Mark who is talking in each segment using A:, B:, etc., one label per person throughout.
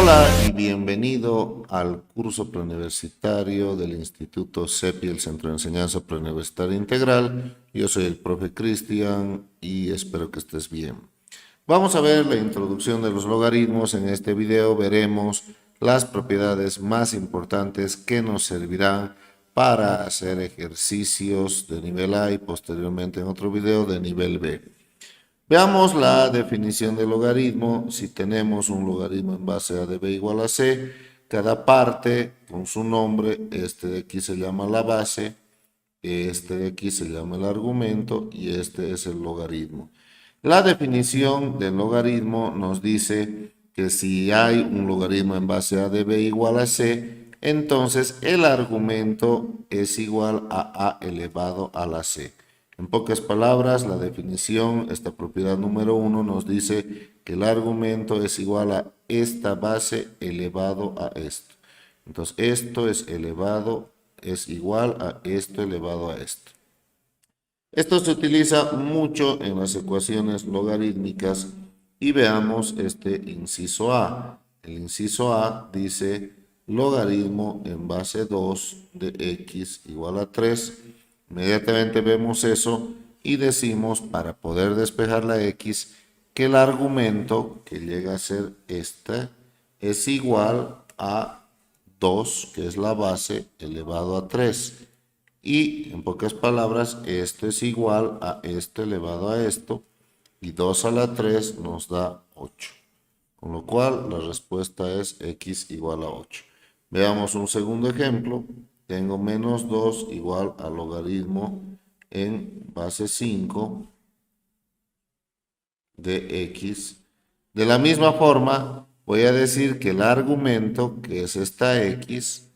A: Hola y bienvenido al curso preuniversitario del Instituto CEPI, el Centro de Enseñanza Preuniversitaria Integral. Yo soy el profe Cristian y espero que estés bien. Vamos a ver la introducción de los logaritmos. En este video veremos las propiedades más importantes que nos servirán para hacer ejercicios de nivel A y posteriormente en otro video de nivel B. Veamos la definición del logaritmo. Si tenemos un logaritmo en base a de b igual a c, cada parte con su nombre, este de aquí se llama la base, este de aquí se llama el argumento y este es el logaritmo. La definición del logaritmo nos dice que si hay un logaritmo en base a de b igual a c, entonces el argumento es igual a elevado a la c. En pocas palabras, la definición, esta propiedad número 1 nos dice que el argumento es igual a esta base elevado a esto. Entonces, esto es igual a esto elevado a esto. Esto se utiliza mucho en las ecuaciones logarítmicas y veamos este inciso A. El inciso A dice logaritmo en base 2 de x igual a 3. Inmediatamente vemos eso y decimos, para poder despejar la x, que el argumento, que llega a ser este, es igual a 2, que es la base, elevado a 3. Y en pocas palabras, esto es igual a esto elevado a esto, y 2 a la 3 nos da 8. Con lo cual, la respuesta es x igual a 8. Veamos un segundo ejemplo. Tengo menos 2 igual al logaritmo en base 5 de x. De la misma forma, voy a decir que el argumento, que es esta x,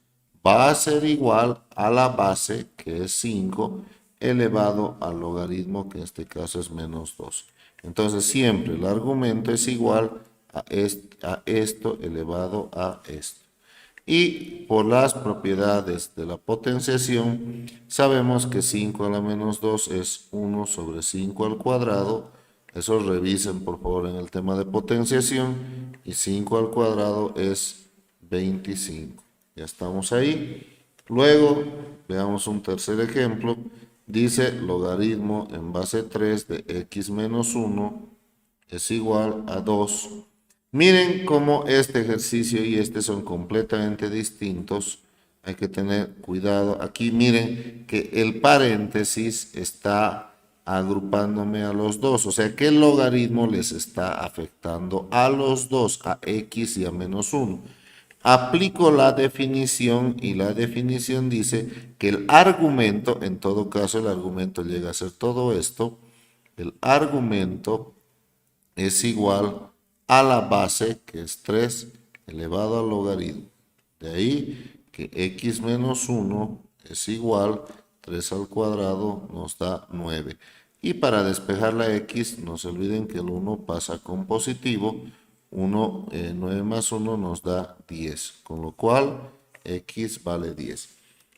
A: va a ser igual a la base, que es 5, elevado al logaritmo, que en este caso es menos 2. Entonces, siempre el argumento es igual a esto elevado a esto. Y por las propiedades de la potenciación, sabemos que 5 a la menos 2 es 1 sobre 5 al cuadrado. Eso revisen por favor en el tema de potenciación. Y 5 al cuadrado es 25. Ya estamos ahí. Luego, veamos un tercer ejemplo. Dice logaritmo en base 3 de x menos 1 es igual a 2. Miren cómo este ejercicio y este son completamente distintos. Hay que tener cuidado. Aquí miren que el paréntesis está agrupándome a los dos. O sea que el logaritmo les está afectando a los dos, a x y a menos 1. Aplico la definición y la definición dice que el argumento, en todo caso el argumento llega a ser todo esto, el argumento es igual a la base, que es 3, elevado al logaritmo. De ahí que x menos 1 es igual, 3 al cuadrado nos da 9. Y para despejar la x, no se olviden que el 1 pasa con positivo. 9 más 1 nos da 10, con lo cual x vale 10.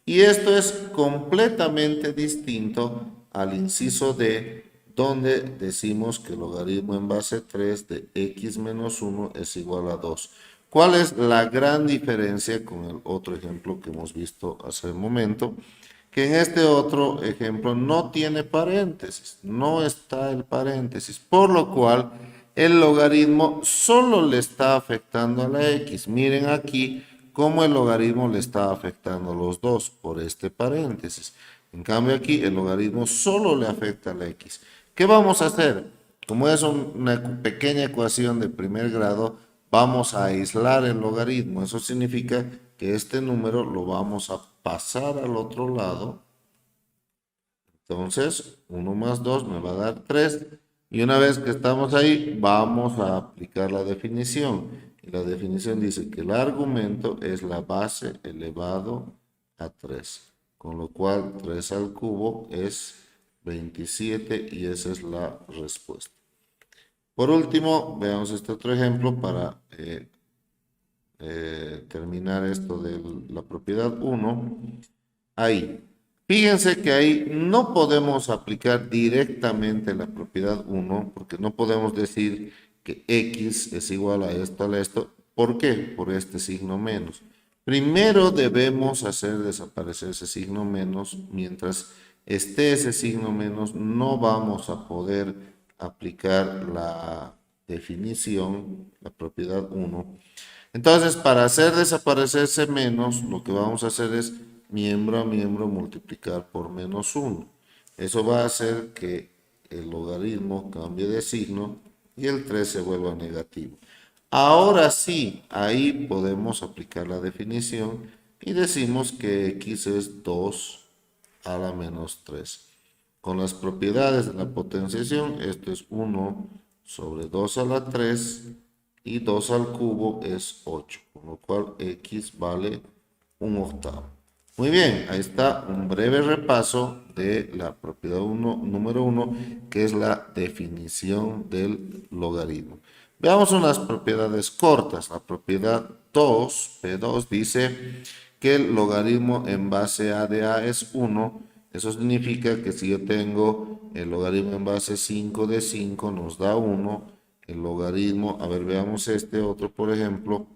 A: Y esto es completamente distinto al inciso D, donde decimos que el logaritmo en base 3 de x menos 1 es igual a 2. ¿Cuál es la gran diferencia con el otro ejemplo que hemos visto hace un momento? Que en este otro ejemplo no tiene paréntesis, no está el paréntesis, por lo cual el logaritmo solo le está afectando a la x. Miren aquí cómo el logaritmo le está afectando a los dos por este paréntesis. En cambio aquí el logaritmo solo le afecta a la x. ¿Qué vamos a hacer? Como es una pequeña ecuación de primer grado, vamos a aislar el logaritmo. Eso significa que este número lo vamos a pasar al otro lado. Entonces, 1 más 2 me va a dar 3. Y una vez que estamos ahí, vamos a aplicar la definición. Y la definición dice que el argumento es la base elevado a 3. Con lo cual, 3 al cubo es 27 y esa es la respuesta. Por último, veamos este otro ejemplo para terminar esto de la propiedad 1. Ahí. Fíjense que ahí no podemos aplicar directamente la propiedad 1 porque no podemos decir que x es igual a esto, ¿Por qué? Por este signo menos. Primero debemos hacer desaparecer ese signo menos. Mientras esté ese signo menos, no vamos a poder aplicar la definición, la propiedad 1. Entonces, para hacer desaparecer ese menos, lo que vamos a hacer es miembro a miembro multiplicar por menos 1. Eso va a hacer que el logaritmo cambie de signo y el 3 se vuelva negativo. Ahora sí, ahí podemos aplicar la definición y decimos que x es 2 a la menos 3. Con las propiedades de la potenciación, esto es 1 sobre 2 a la 3 y 2 al cubo es 8, con lo cual x vale 1/8. Muy bien, ahí está un breve repaso de la propiedad número 1, que es la definición del logaritmo. Veamos unas propiedades cortas. La propiedad 2, P2, dice que el logaritmo en base a de a es 1. Eso significa que si yo tengo el logaritmo en base 5 de 5 nos da 1. El logaritmo, a ver, veamos este otro, por ejemplo,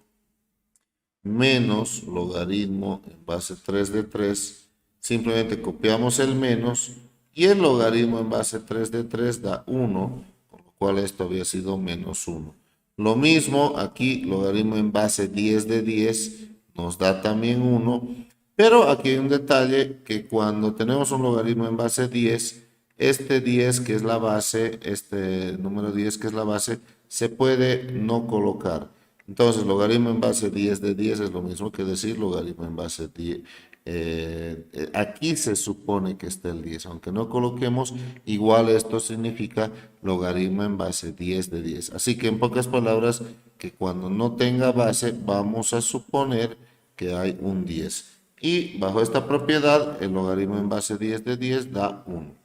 A: menos logaritmo en base 3 de 3, simplemente copiamos el menos y el logaritmo en base 3 de 3 da 1, con lo cual esto había sido menos 1. Lo mismo aquí, logaritmo en base 10 de 10 nos da también 1, pero aquí hay un detalle que cuando tenemos un logaritmo en base 10, este 10 que es la base, este número 10 que es la base, se puede no colocar. Entonces, logaritmo en base 10 de 10 es lo mismo que decir logaritmo en base 10. Aquí se supone que está el 10, aunque no coloquemos, igual esto significa logaritmo en base 10 de 10. Así que en pocas palabras, que cuando no tenga base, vamos a suponer que hay un 10. Y bajo esta propiedad, el logaritmo en base 10 de 10 da 1.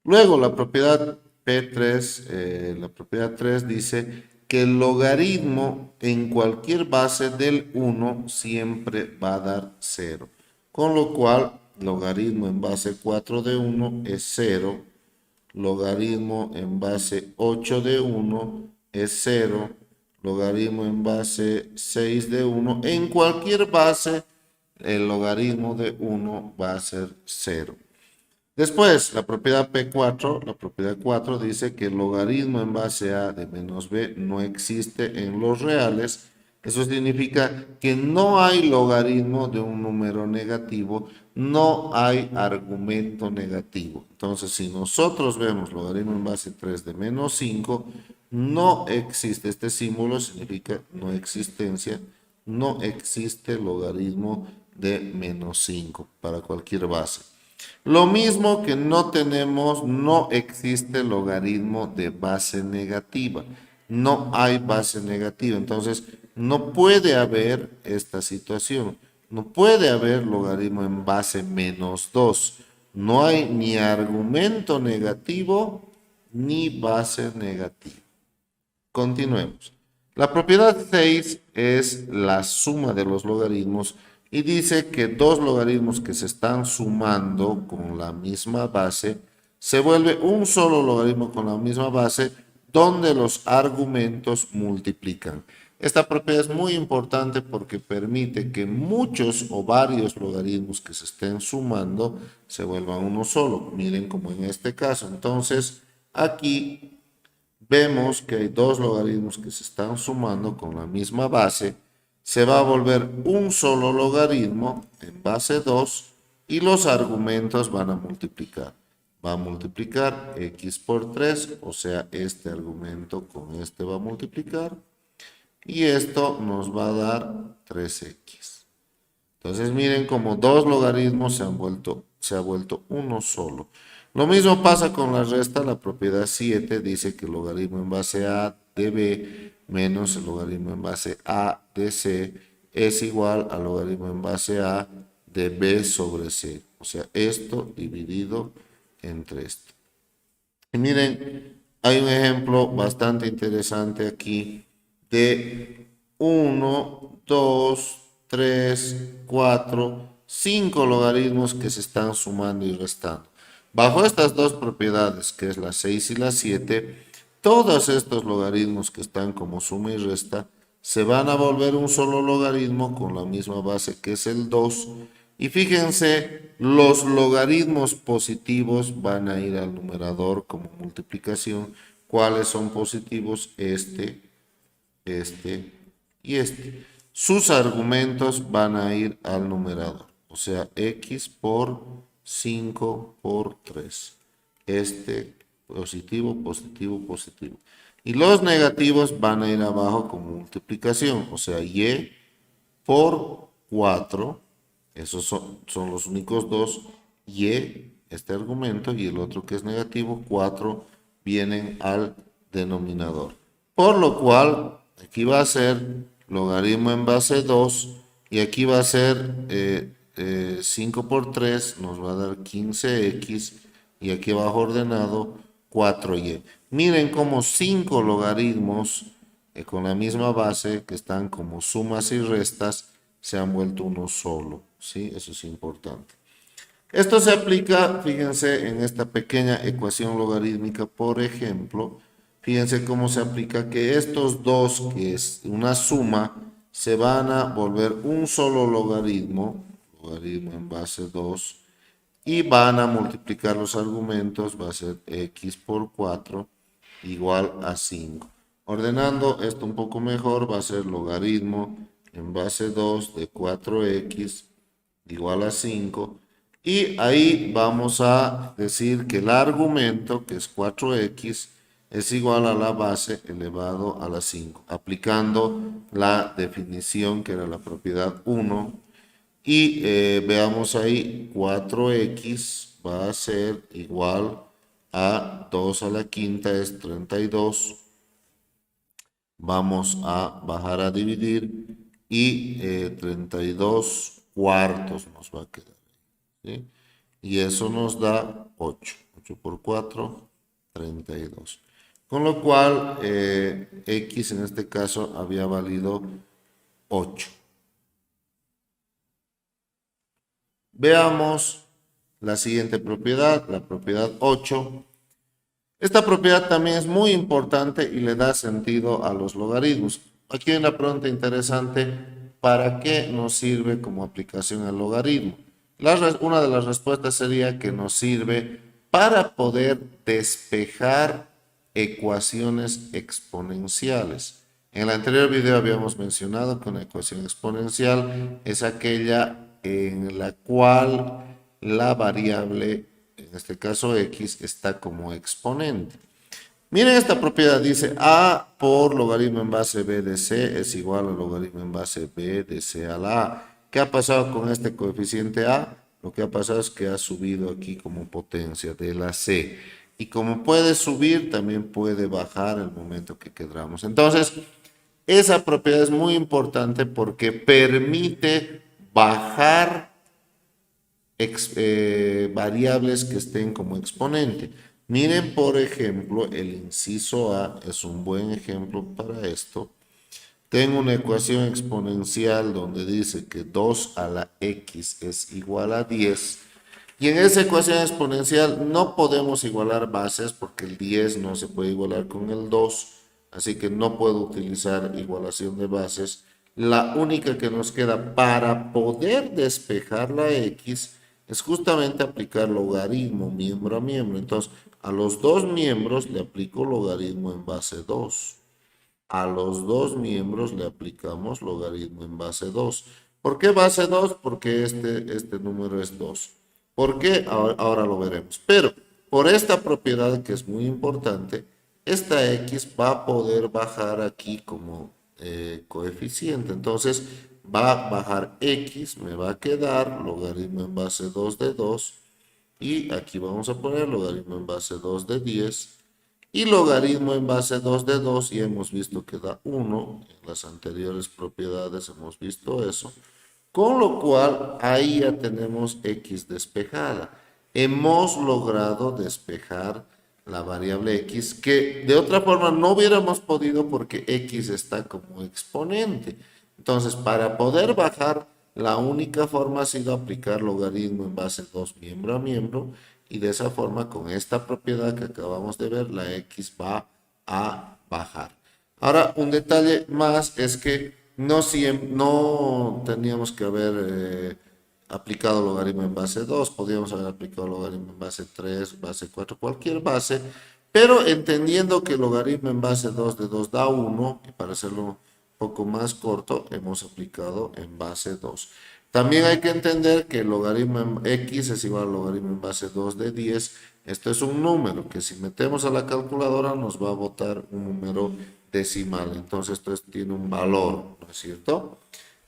A: Luego, la propiedad P3, la propiedad 3 dice que el logaritmo en cualquier base del 1 siempre va a dar 0. Con lo cual, logaritmo en base 4 de 1 es 0. Logaritmo en base 8 de 1 es 0. Logaritmo en base 6 de 1. En cualquier base, el logaritmo de 1 va a ser 0. Después, la propiedad P4, la propiedad 4 dice que el logaritmo en base a de menos b no existe en los reales. Eso significa que no hay logaritmo de un número negativo, no hay argumento negativo. Entonces, si nosotros vemos logaritmo en base 3 de menos 5, no existe. Este símbolo significa no existencia, no existe logaritmo de menos 5 para cualquier base. Lo mismo que no tenemos, no existe logaritmo de base negativa. No hay base negativa. Entonces, no puede haber esta situación. No puede haber logaritmo en base menos 2. No hay ni argumento negativo ni base negativa. Continuemos. La propiedad 6 es la suma de los logaritmos y dice que dos logaritmos que se están sumando con la misma base se vuelve un solo logaritmo con la misma base donde los argumentos multiplican. Esta propiedad es muy importante porque permite que muchos o varios logaritmos que se estén sumando se vuelvan uno solo. Miren como en este caso. Entonces, aquí vemos que hay dos logaritmos que se están sumando con la misma base. Se va a volver un solo logaritmo en base 2 y los argumentos van a multiplicar. Va a multiplicar x por 3, o sea, este argumento con este va a multiplicar. Y esto nos va a dar 3x. Entonces miren como dos logaritmos se ha vuelto uno solo. Lo mismo pasa con la resta. La propiedad 7 dice que el logaritmo en base a de b menos el logaritmo en base a de c es igual al logaritmo en base a de b sobre c. O sea, esto dividido entre esto. Y miren, hay un ejemplo bastante interesante aquí de 1, 2, 3, 4, 5 logaritmos que se están sumando y restando. Bajo estas dos propiedades, que es la 6 y la 7, todos estos logaritmos que están como suma y resta se van a volver un solo logaritmo con la misma base que es el 2. Y fíjense, los logaritmos positivos van a ir al numerador como multiplicación. ¿Cuáles son positivos? Este y este. Sus argumentos van a ir al numerador, o sea, x por 5 por 3. Este positivo, positivo, positivo. Y los negativos van a ir abajo como multiplicación, o sea, y por 4, esos son los únicos dos, y este argumento y el otro que es negativo, 4, vienen al denominador. Por lo cual, aquí va a ser logaritmo en base 2 y aquí va a ser 5 por 3, nos va a dar 15x y aquí abajo ordenado 4y. Miren cómo 5 logaritmos con la misma base que están como sumas y restas se han vuelto uno solo, ¿sí? Eso es importante. Esto se aplica, fíjense, en esta pequeña ecuación logarítmica, por ejemplo, fíjense cómo se aplica que estos dos, que es una suma, se van a volver un solo logaritmo, logaritmo en base 2, y van a multiplicar los argumentos, va a ser x por 4 igual a 5. Ordenando esto un poco mejor, va a ser logaritmo en base 2 de 4x igual a 5. Y ahí vamos a decir que el argumento, que es 4x, es igual a la base elevado a la 5, aplicando la definición que era la propiedad 1. Y veamos ahí, 4x va a ser igual a 2 a la quinta es 32. Vamos a bajar a dividir y 32 cuartos nos va a quedar. ¿Sí? Y eso nos da 8. 8 por 4, 32. Con lo cual, x en este caso había valido 8. Veamos la siguiente propiedad, la propiedad 8. Esta propiedad también es muy importante y le da sentido a los logaritmos. Aquí hay una pregunta interesante, ¿para qué nos sirve como aplicación al logaritmo? Una de las respuestas sería que nos sirve para poder despejar ecuaciones exponenciales. En el anterior video habíamos mencionado que una ecuación exponencial es aquella en la cual la variable, en este caso x, está como exponente. Miren esta propiedad, dice a por logaritmo en base b de c es igual a logaritmo en base b de c a la a. ¿Qué ha pasado con este coeficiente a? Lo que ha pasado es que ha subido aquí como potencia de la c. Y como puede subir, también puede bajar el momento que queramos. Entonces, esa propiedad es muy importante porque permite bajar variables que estén como exponente. Miren, por ejemplo, el inciso A es un buen ejemplo para esto. Tengo una ecuación exponencial donde dice que 2 a la x es igual a 10. Y en esa ecuación exponencial no podemos igualar bases porque el 10 no se puede igualar con el 2. Así que no puedo utilizar igualación de bases. La única que nos queda para poder despejar la x es justamente aplicar logaritmo miembro a miembro. Entonces, a los dos miembros le aplico logaritmo en base 2. A los dos miembros le aplicamos logaritmo en base 2. ¿Por qué base 2? Porque este número es 2. ¿Por qué? Ahora lo veremos. Pero por esta propiedad que es muy importante, esta x va a poder bajar aquí como coeficiente. Entonces va a bajar x, me va a quedar logaritmo en base 2 de 2. Y aquí vamos a poner logaritmo en base 2 de 10. Y logaritmo en base 2 de 2, y hemos visto que da 1. En las anteriores propiedades hemos visto eso. Con lo cual, ahí ya tenemos x despejada. Hemos logrado despejar la variable x, que de otra forma no hubiéramos podido porque x está como exponente. Entonces, para poder bajar, la única forma ha sido aplicar logaritmo en base 2 miembro a miembro, y de esa forma, con esta propiedad que acabamos de ver, la x va a bajar. Ahora, un detalle más es que no teníamos que haber aplicado logaritmo en base 2, podíamos haber aplicado logaritmo en base 3, base 4, cualquier base, pero entendiendo que el logaritmo en base 2 de 2 da 1, y para hacerlo un poco más corto, hemos aplicado en base 2. También hay que entender que el logaritmo en x es igual al logaritmo en base 2 de 10. Esto es un número que si metemos a la calculadora nos va a botar un número decimal. Entonces esto tiene un valor, ¿no es cierto?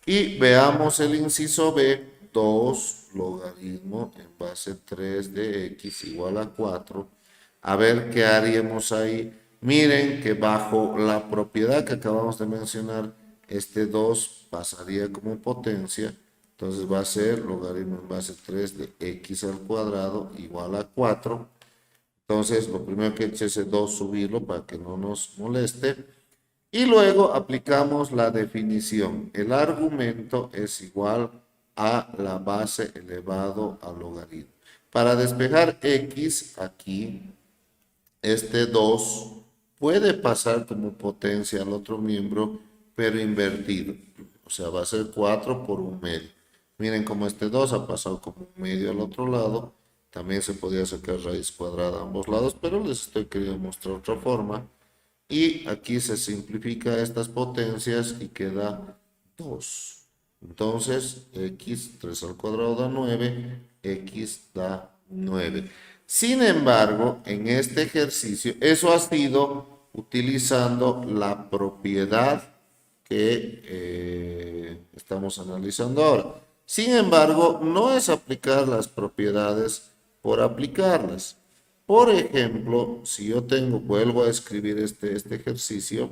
A: Y veamos el inciso B, 2 logaritmo en base 3 de x igual a 4. A ver qué haríamos ahí. Miren que bajo la propiedad que acabamos de mencionar, este 2 pasaría como potencia. Entonces va a ser logaritmo en base 3 de x al cuadrado igual a 4. Entonces lo primero que he hecho es ese 2 subirlo para que no nos moleste. Y luego aplicamos la definición. El argumento es igual a la base elevado al logaritmo. Para despejar x aquí, este 2 puede pasar como potencia al otro miembro, pero invertido. O sea, va a ser 4 por un medio. Miren cómo este 2 ha pasado como un medio al otro lado. También se podría sacar raíz cuadrada a ambos lados, pero les estoy queriendo mostrar otra forma. Y aquí se simplifica estas potencias y queda 2. Entonces, x, 3 al cuadrado da 9, x da 9. Sin embargo, en este ejercicio, eso ha sido utilizando la propiedad que estamos analizando ahora. Sin embargo, no es aplicar las propiedades por aplicarlas. Por ejemplo, si yo vuelvo a escribir este ejercicio,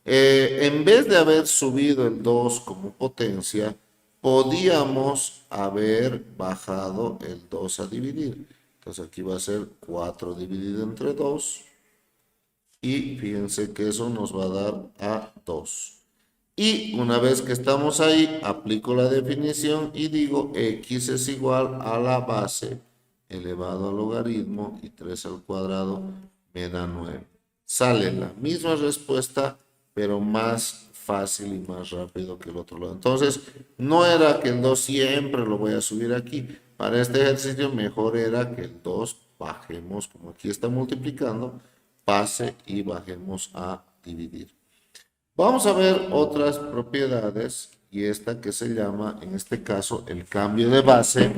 A: en vez de haber subido el 2 como potencia, podíamos haber bajado el 2 a dividir. Entonces aquí va a ser 4 dividido entre 2. Y fíjense que eso nos va a dar a 2. Y una vez que estamos ahí, aplico la definición y digo x es igual a la base elevado al logaritmo y 3 al cuadrado me da 9. Sale la misma respuesta, pero más fácil y más rápido que el otro lado. Entonces, no era que el 2 siempre lo voy a subir aquí. Para este ejercicio mejor era que el 2 bajemos, como aquí está multiplicando, pase y bajemos a dividir. Vamos a ver otras propiedades y esta que se llama, en este caso, el cambio de base.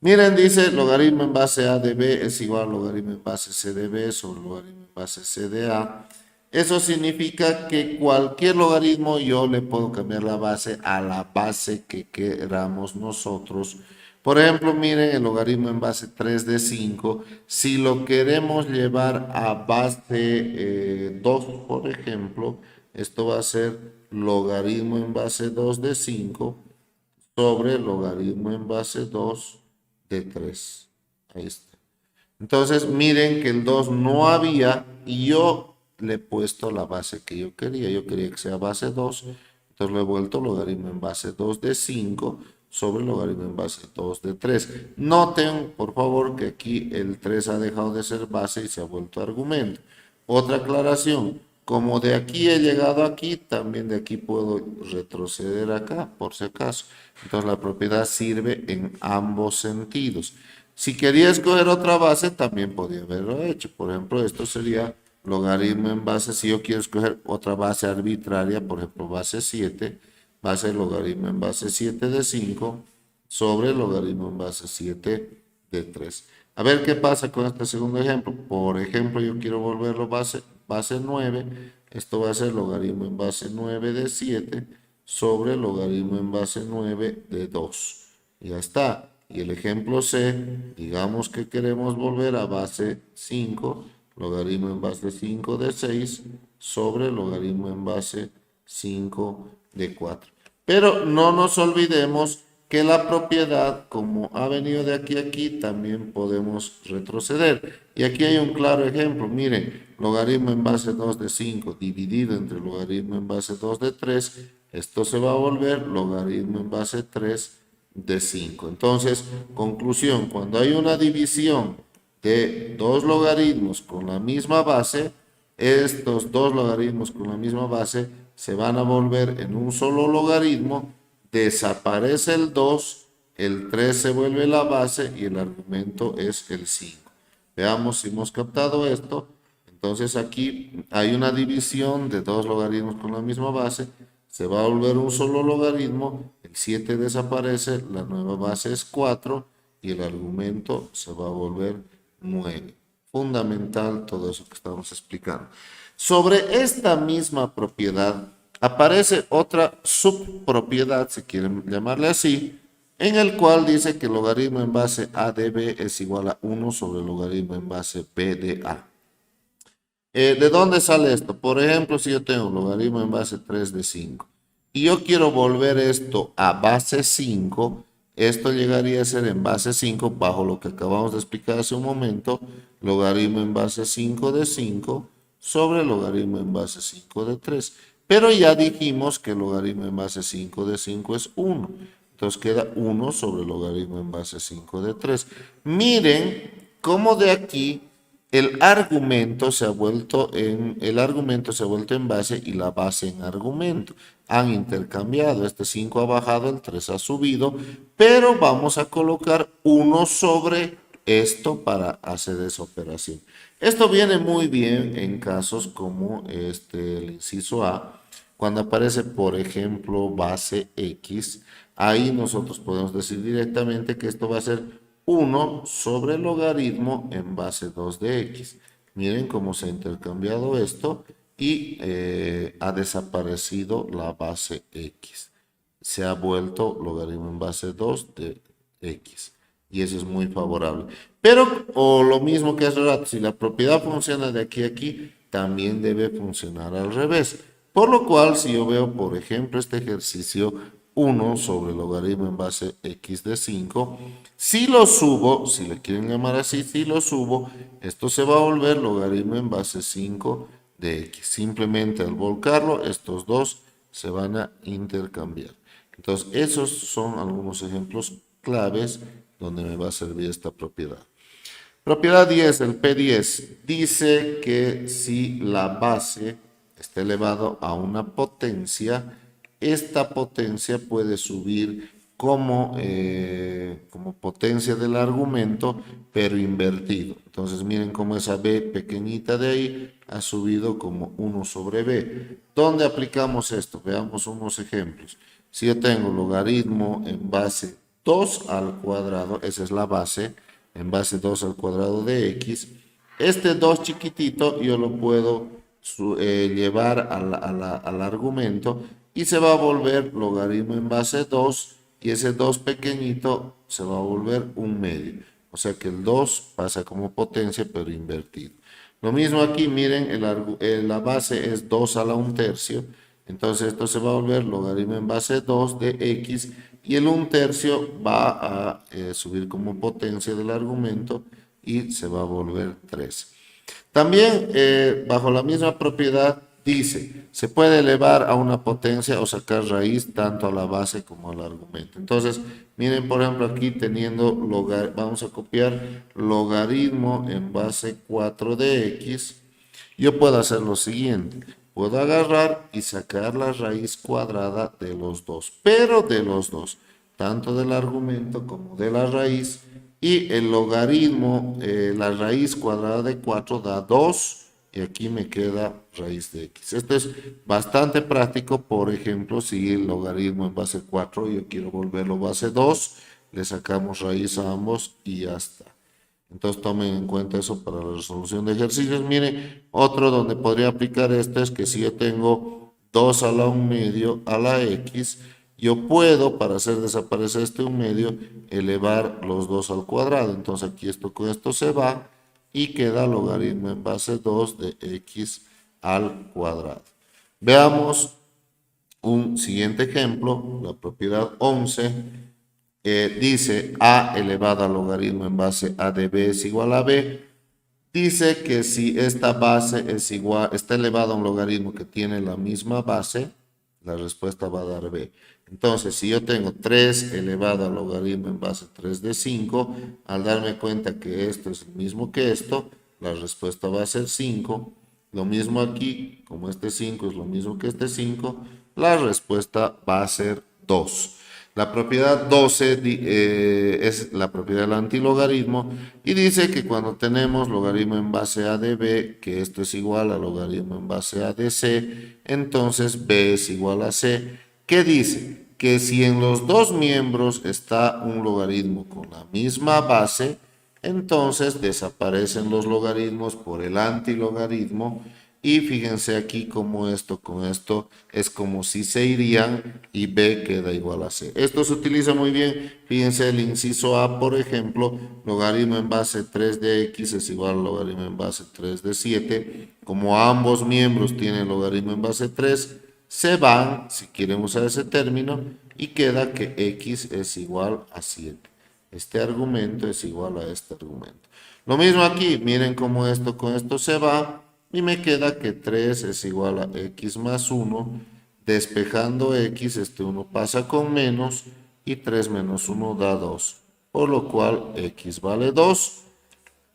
A: Miren, dice logaritmo en base A de B es igual a logaritmo en base C de B sobre logaritmo en base C de A. Eso significa que cualquier logaritmo yo le puedo cambiar la base a la base que queramos nosotros. Por ejemplo, miren el logaritmo en base 3 de 5. Si lo queremos llevar a base 2, por ejemplo, esto va a ser logaritmo en base 2 de 5 sobre logaritmo en base 2 de 3. Ahí está. Entonces, miren que el 2 no había y yo le he puesto la base que yo quería. Yo quería que sea base 2. Entonces lo he vuelto logaritmo en base 2 de 5 sobre logaritmo en base 2 de 3. Noten, por favor, que aquí el 3 ha dejado de ser base y se ha vuelto argumento. Otra aclaración. Como de aquí he llegado aquí, también de aquí puedo retroceder acá, por si acaso. Entonces la propiedad sirve en ambos sentidos. Si quería escoger otra base, también podía haberlo hecho. Por ejemplo, esto sería logaritmo en base, si yo quiero escoger otra base arbitraria, por ejemplo, base 7, va a ser logaritmo en base 7 de 5 sobre logaritmo en base 7 de 3. A ver qué pasa con este segundo ejemplo. Por ejemplo, yo quiero volverlo base 9. Esto va a ser logaritmo en base 9 de 7 sobre logaritmo en base 9 de 2. Ya está. Y el ejemplo C, digamos que queremos volver a base 5, logaritmo en base 5 de 6 sobre logaritmo en base 5 de 4. Pero no nos olvidemos que la propiedad, como ha venido de aquí a aquí, también podemos retroceder. Y aquí hay un claro ejemplo. Miren, logaritmo en base 2 de 5 dividido entre logaritmo en base 2 de 3. Esto se va a volver logaritmo en base 3 de 5. Entonces, conclusión, cuando hay una división de dos logaritmos con la misma base, estos dos logaritmos con la misma base se van a volver en un solo logaritmo, desaparece el 2, el 3 se vuelve la base y el argumento es el 5. Veamos si hemos captado esto. Entonces aquí hay una división de dos logaritmos con la misma base, se va a volver un solo logaritmo, el 7 desaparece, la nueva base es 4 y el argumento se va a volver 9. Fundamental todo eso que estamos explicando. Sobre esta misma propiedad aparece otra subpropiedad, si quieren llamarle así, en el cual dice que el logaritmo en base a de b es igual a 1 sobre el logaritmo en base b de a. ¿De dónde sale esto? Por ejemplo, si yo tengo un logaritmo en base 3 de 5 y yo quiero volver esto a base 5, esto llegaría a ser en base 5 bajo lo que acabamos de explicar hace un momento, logaritmo en base 5 de 5 sobre logaritmo en base 5 de 3. Pero ya dijimos que el logaritmo en base 5 de 5 es 1. Entonces queda 1 sobre el logaritmo en base 5 de 3. Miren cómo de aquí el argumento se ha vuelto en base y la base en argumento. Han intercambiado, este 5 ha bajado, el 3 ha subido, pero vamos a colocar 1 sobre esto para hacer esa operación. Esto viene muy bien en casos como el inciso A, cuando aparece, por ejemplo, base X. Ahí nosotros podemos decir directamente que esto va a ser 1 sobre el logaritmo en base 2 de x. Miren cómo se ha intercambiado esto y ha desaparecido la base x. Se ha vuelto logaritmo en base 2 de x. Y eso es muy favorable. Pero, o lo mismo que hace rato, si la propiedad funciona de aquí a aquí, también debe funcionar al revés. Por lo cual, si yo veo, por ejemplo, este ejercicio 1 sobre el logaritmo en base x de 5, si lo subo, si le quieren llamar así, si lo subo, esto se va a volver logaritmo en base 5 de x. Simplemente al volcarlo, estos dos se van a intercambiar. Entonces, esos son algunos ejemplos claves donde me va a servir esta propiedad. Propiedad 10, el P10, dice que si la base está elevado a una potencia, esta potencia puede subir como potencia del argumento, pero invertido. Entonces miren cómo esa b pequeñita de ahí ha subido como 1 sobre b. ¿Dónde aplicamos esto? Veamos unos ejemplos. Si yo tengo logaritmo en base 2 al cuadrado, esa es la base, en base 2 al cuadrado de x, este 2 chiquitito yo lo puedo llevar al argumento y se va a volver logaritmo en base 2 y ese 2 pequeñito se va a volver un medio. O sea que el 2 pasa como potencia pero invertido. Lo mismo aquí, miren, la base es 2 a la 1/3. Entonces esto se va a volver logaritmo en base 2 de x y el 1/3 va a subir como potencia del argumento y se va a volver 3. También bajo la misma propiedad dice, se puede elevar a una potencia o sacar raíz tanto a la base como al argumento. Entonces, miren por ejemplo aquí teniendo, vamos a copiar logaritmo en base 4 de x, yo puedo hacer lo siguiente, puedo agarrar y sacar la raíz cuadrada de los dos, pero de los dos, tanto del argumento como de la raíz, y el logaritmo, la raíz cuadrada de 4 da 2 y aquí me queda raíz de x. Esto es bastante práctico, por ejemplo, si el logaritmo en base 4 yo quiero volverlo base 2, le sacamos raíz a ambos y ya está. Entonces tomen en cuenta eso para la resolución de ejercicios. Miren, otro donde podría aplicar esto es que si yo tengo 2 a la 1/2 a la x, yo puedo, para hacer desaparecer este 1/2, elevar los 2 al cuadrado. Entonces aquí esto con esto se va y queda logaritmo en base 2 de x al cuadrado. Veamos un siguiente ejemplo, la propiedad 11. Dice a elevado al logaritmo en base a de b es igual a b. Dice que si esta base es igual, está elevada a un logaritmo que tiene la misma base, la respuesta va a dar b. Entonces, si yo tengo 3 elevado al logaritmo en base 3 de 5, al darme cuenta que esto es el mismo que esto, la respuesta va a ser 5. Lo mismo aquí, como este 5 es lo mismo que este 5, la respuesta va a ser 2. La propiedad 12 es la propiedad del antilogaritmo y dice que cuando tenemos logaritmo en base a de b, que esto es igual a logaritmo en base a de c, entonces b es igual a c. ¿Qué dice? Que si en los dos miembros está un logaritmo con la misma base, entonces desaparecen los logaritmos por el antilogaritmo y fíjense aquí como esto con esto es como si se irían y b queda igual a c. Esto se utiliza muy bien, fíjense el inciso a, por ejemplo, logaritmo en base 3 de x es igual a logaritmo en base 3 de 7. Como ambos miembros tienen logaritmo en base 3, se van, si quieren usar ese término, y queda que x es igual a 7. Este argumento es igual a este argumento. Lo mismo aquí, miren cómo esto con esto se va y me queda que 3 es igual a x más 1. Despejando x, este 1 pasa con menos y 3 menos 1 da 2. Por lo cual x vale 2.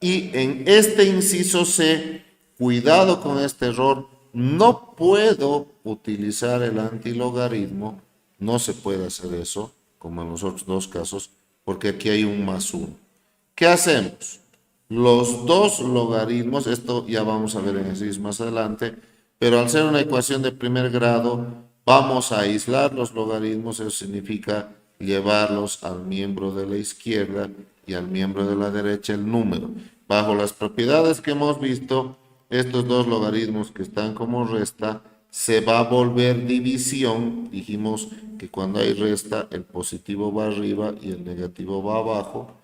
A: Y en este inciso C, cuidado con este error, no puedo utilizar el antilogaritmo, no se puede hacer eso, como en los otros dos casos, porque aquí hay un más 1. ¿Qué hacemos? Los dos logaritmos, esto ya vamos a ver en ejercicios más adelante, pero al ser una ecuación de primer grado, vamos a aislar los logaritmos, eso significa llevarlos al miembro de la izquierda y al miembro de la derecha el número. Bajo las propiedades que hemos visto, estos dos logaritmos que están como resta, se va a volver división. Dijimos que cuando hay resta, el positivo va arriba y el negativo va abajo.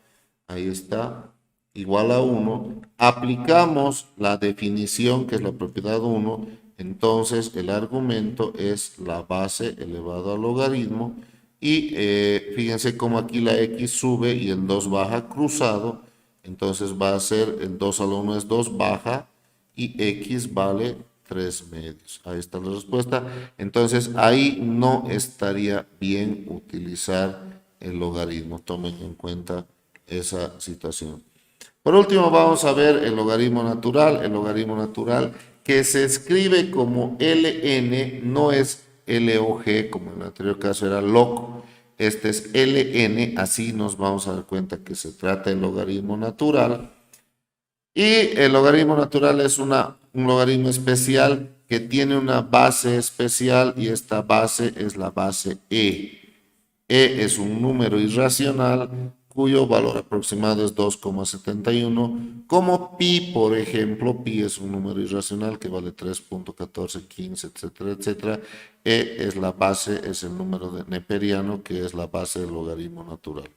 A: Ahí está, igual a 1. Aplicamos la definición, que es la propiedad 1. Entonces, el argumento es la base elevado al logaritmo. Y fíjense cómo aquí la x sube y el 2 baja cruzado. Entonces va a ser el 2 al 1 es 2 baja y x vale 3 medios. Ahí está la respuesta. Entonces ahí no estaría bien utilizar el logaritmo. Tomen en cuenta esa situación. Por último vamos a ver el logaritmo natural. El logaritmo natural que se escribe como ln, no es log como en el anterior caso era log. Este es ln, así nos vamos a dar cuenta que se trata del logaritmo natural. Y el logaritmo natural es un logaritmo especial que tiene una base especial y esta base es la base e. E es un número irracional cuyo valor aproximado es 2,71. Como pi, por ejemplo, pi es un número irracional que vale 3,1415, etcétera, etcétera. E es la base, es el número neperiano que es la base del logaritmo natural.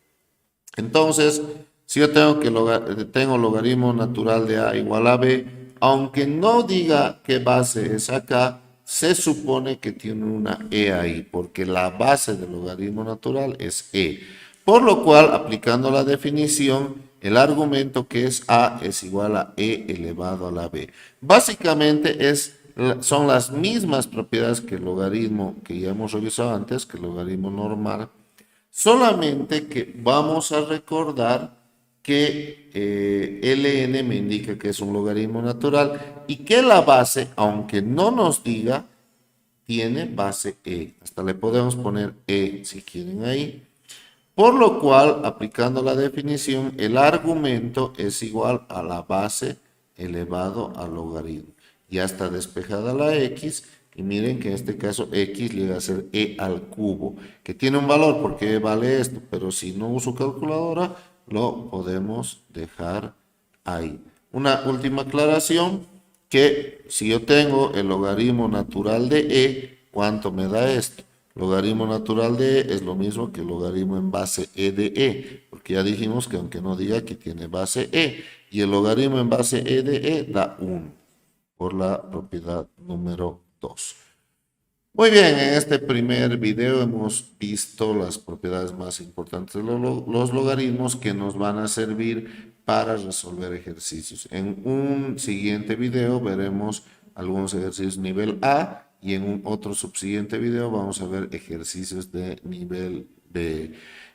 A: Entonces, si yo tengo logaritmo natural de a igual a b, aunque no diga qué base es acá, se supone que tiene una e ahí, porque la base del logaritmo natural es e. Por lo cual, aplicando la definición, el argumento que es a es igual a e elevado a la b. Básicamente son las mismas propiedades que el logaritmo que ya hemos revisado antes, que el logaritmo normal. Solamente que vamos a recordar que ln me indica que es un logaritmo natural y que la base, aunque no nos diga, tiene base e. Hasta le podemos poner e si quieren ahí. Por lo cual, aplicando la definición, el argumento es igual a la base elevado al logaritmo. Ya está despejada la x y miren que en este caso x llega a ser e al cubo, que tiene un valor porque vale esto, pero si no uso calculadora, lo podemos dejar ahí. Una última aclaración, que si yo tengo el logaritmo natural de e, ¿cuánto me da esto? Logaritmo natural de e es lo mismo que el logaritmo en base e de e, porque ya dijimos que aunque no diga que tiene base e, y el logaritmo en base e de e da 1, por la propiedad número 2. Muy bien, en este primer video hemos visto las propiedades más importantes de los logaritmos que nos van a servir para resolver ejercicios. En un siguiente video veremos algunos ejercicios nivel A y en un otro subsiguiente video vamos a ver ejercicios de nivel B.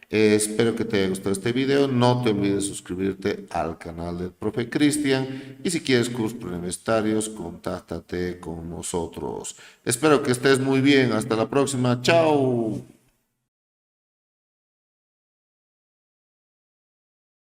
A: Espero que te haya gustado este video. No te olvides suscribirte al canal del Profe Cristian. Y si quieres cursos preuniversitarios, contáctate con nosotros. Espero que estés muy bien. Hasta la próxima. Chao.